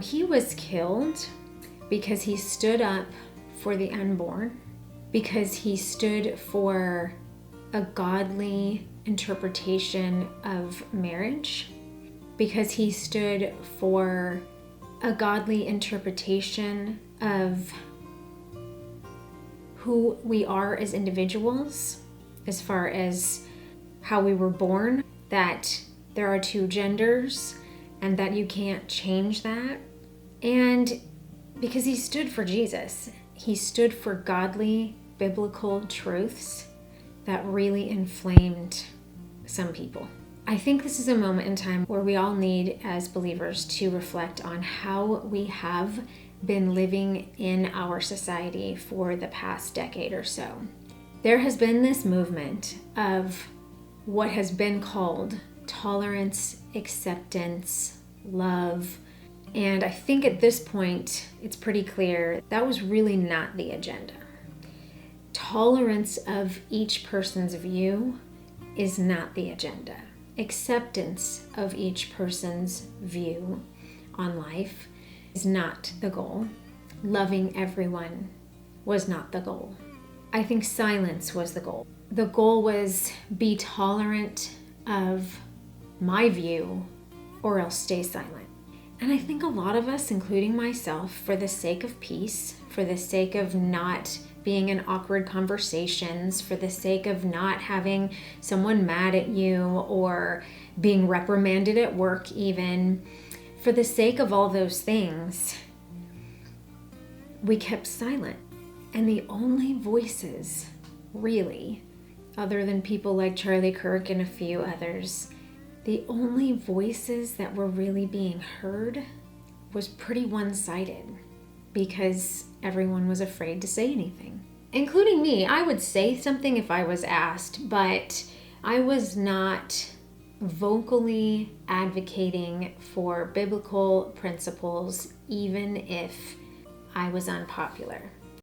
He was killed because he stood up for the unborn, because he stood for a godly interpretation of marriage, because he stood for a godly interpretation of who we are as individuals, as far as how we were born, that there are two genders and that you can't change that. And because he stood for Jesus, he stood for godly biblical truths that really inflamed some people. I think this is a moment in time where we all need, as believers, to reflect on how we have been living in our society for the past decade or so. There has been this movement of what has been called tolerance, acceptance, love, and I think at this point it's pretty clear that was really not the agenda. Tolerance of each person's view is not the agenda. Acceptance of each person's view on life is not the goal. Loving everyone was not the goal. I think silence was the goal. The goal was be tolerant of my view or else stay silent. And I think a lot of us, including myself, for the sake of peace, for the sake of not being in awkward conversations, for the sake of not having someone mad at you or being reprimanded at work even, for the sake of all those things, we kept silent. And the only voices, really, other than people like Charlie Kirk and a few others, the only voices that were really being heard was pretty one-sided because everyone was afraid to say anything. Including me. I would say something if I was asked, but I was not vocally advocating for biblical principles even if I was unpopular.